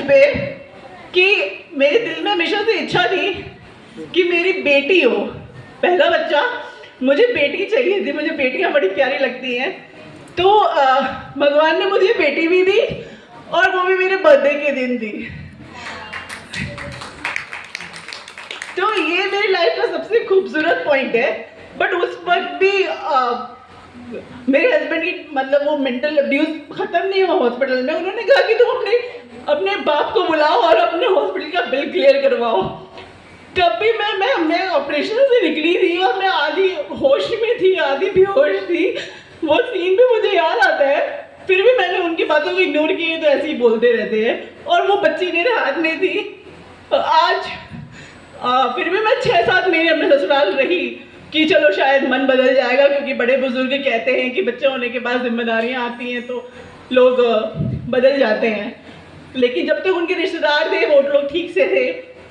पे कि मेरे दिल में हमेशा से इच्छा थी कि मेरी बेटी हो, पहला बच्चा। मुझे बेटी चाहिए थी, मुझे बेटियां बड़ी प्यारी लगती हैं। तो भगवान ने मुझे बेटी भी दी और वो भी मेरे बर्थडे के दिन दी। तो ये मेरी लाइफ का सबसे खूबसूरत पॉइंट है। बट उस वक्त भी मेरे हस्बैंड की मतलब वो मेंटल अब्यूज खत्म नहीं हुआ हॉस्पिटल में। उन्होंने कहा कि तुम अपने बाप को बुलाओ और अपने हॉस्पिटल का बिल क्लियर करवाओ। तब भी मैं ऑपरेशन से निकली थी और मैं आधी होश में थी, आधी बेहोश थी। वो सीन भी मुझे याद आता है। फिर भी मैंने उनकी बातों को इग्नोर किए, तो ऐसे ही बोलते रहते हैं। और वो बच्ची मेरे हाथ में थी। आज फिर भी मैं 6-7 महीने अपने ससुराल रही कि चलो शायद मन बदल जाएगा, क्योंकि बड़े बुजुर्ग कहते हैं कि बच्चे होने के बाद जिम्मेदारियां आती हैं तो लोग बदल जाते हैं। लेकिन जब तक उनके रिश्तेदार थे वो लोग ठीक से थे।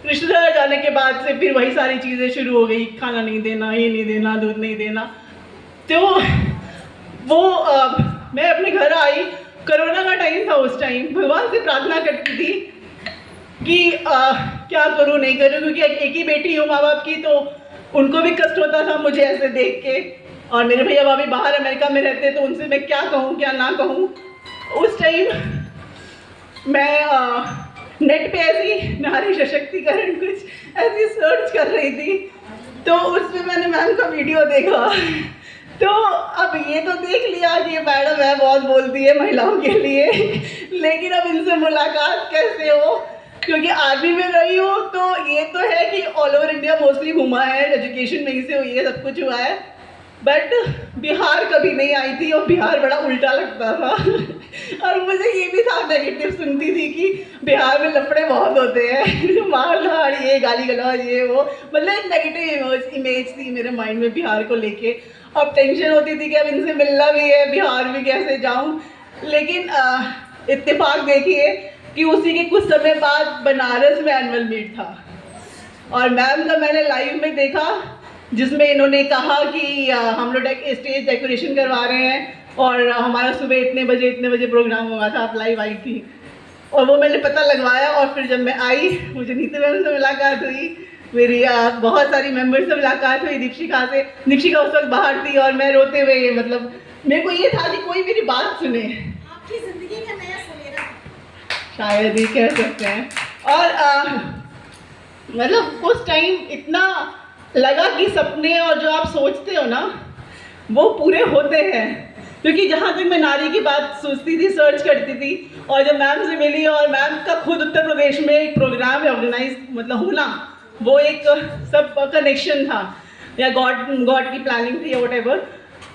रिश्तेदार जाने के बाद से फिर वही सारी चीज़ें शुरू हो गई, खाना नहीं देना, ये नहीं देना, दूध नहीं देना। तो वो मैं अपने घर आई, कोरोना का टाइम था। उस टाइम भगवान से प्रार्थना करती थी कि क्या करूँ नहीं करूँ, क्योंकि एक ही बेटी हूँ माँ बाप की, तो उनको भी कष्ट होता था मुझे ऐसे देख के। और मेरे भैया भाभी बाहर अमेरिका में रहते, तो उनसे मैं क्या कहूँ क्या ना कहूँ। उस टाइम मैं नेट पे ऐसी नारी सशक्तिकरण कुछ ऐसी सर्च कर रही थी, तो उसमें मैंने मैम का वीडियो देखा। तो अब ये तो देख लिया कि मैडम है बहुत बोलती है महिलाओं के लिए, लेकिन अब इनसे मुलाकात कैसे हो, क्योंकि आर्मी में रही हूँ। तो ये तो है कि ऑल ओवर इंडिया मोस्टली घुमा है, एजुकेशन नहीं से हुई है, सब कुछ हुआ है। बट बिहार कभी नहीं आई थी और बिहार बड़ा उल्टा लगता था। और मुझे ये भी था, नेगेटिव सुनती थी कि बिहार में लफड़े बहुत होते हैं, मार धाड़, ये गाली गलौज, ये वो, मतलब एक नेगेटिव इमेज थी मेरे माइंड में बिहार को लेके। अब टेंशन होती थी कि अब इनसे मिलना भी है, बिहार भी कैसे जाऊँ। लेकिन इत्तेफाक देखिए कि उसी के कुछ समय बाद बनारस में एनुअल मीट था और मैम का मैंने लाइव में देखा, जिसमें इन्होंने कहा कि हम लोग स्टेज डेकोरेशन करवा रहे हैं और हमारा सुबह इतने बजे प्रोग्राम होगा था। आप लाइव आई थी और वो मैंने पता लगवाया। और फिर जब मैं आई, मुझे नीतू मैम से मुलाकात हुई, मेरी बहुत सारी मेंबर से मुलाकात हुई, दीक्षिका से। दीक्षिका उस वक्त बाहर थी और मैं रोते हुए, मतलब मेरे को ये था कि कोई मेरी बात सुने, आपकी जिंदगी का नया सवेरा शायद ही कह सकते हैं। और मतलब उस टाइम इतना लगा कि सपने और जो आप सोचते हो ना वो पूरे होते हैं। क्योंकि जहाँ तक मैं नारी की बात सोचती थी, सर्च करती थी, और जब मैम से मिली, और मैम का खुद उत्तर प्रदेश में एक प्रोग्राम ऑर्गेनाइज मतलब होना, वो एक सब कनेक्शन था या गॉड की प्लानिंग थी या व्हाटएवर।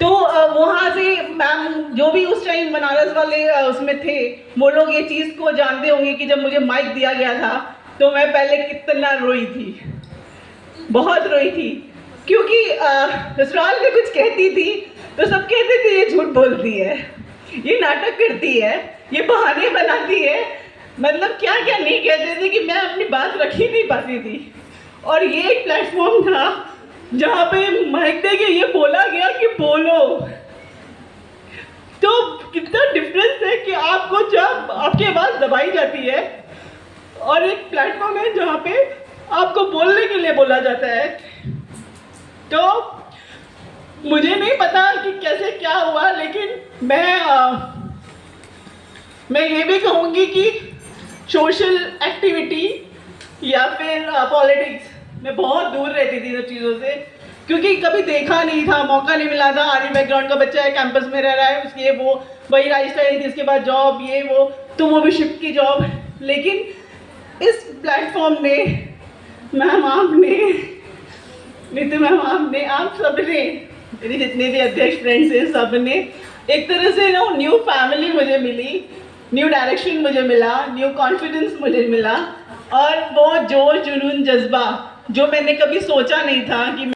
तो वहाँ से मैम जो भी उस टाइम बनारस वाले उसमें थे, वो लोग ये चीज़ को जानते होंगे कि जब मुझे माइक दिया गया था तो मैं पहले कितना रोई थी, बहुत रोई थी। क्योंकि ससुराल में कुछ कहती थी तो सब कहते थे ये झूठ बोलती है, ये नाटक करती है, ये बहाने बनाती है, मतलब क्या क्या नहीं कहते थे कि मैं अपनी बात रख ही नहीं पाती थी। और ये एक प्लेटफॉर्म था जहाँ पे माइक दे के ये बोला गया कि बोलो। तो कितना डिफरेंस है कि आपको जब आपकी आवाज़ दबाई जाती है और एक प्लेटफॉर्म है जहाँ पे आपको बोलने के लिए बोला जाता है। तो मुझे नहीं पता कि कैसे क्या हुआ, लेकिन मैं ये भी कहूँगी कि सोशल एक्टिविटी या फिर पॉलिटिक्स में बहुत दूर रहती थी सब चीज़ों से, क्योंकि कभी देखा नहीं था, मौका नहीं मिला था। आर्मी बैकग्राउंड का बच्चा है, कैंपस में रह रहा है, उसके वो वही लाइफस्टाइल थी, इसके बाद जॉब ये वो, तो वो भी शिफ्ट की जॉब। लेकिन इस प्लेटफॉर्म ने, मैम आपने, नीतू मैम आपने, आप सबने, मेरे जितने भी अध्यक्ष फ्रेंड्स हैं, सब ने एक तरह से ना न्यू फैमिली मुझे मिली, न्यू डायरेक्शन मुझे मिला, न्यू कॉन्फिडेंस मुझे मिला, और वो जोश जुनून जज्बा जो मैंने कभी सोचा नहीं था कि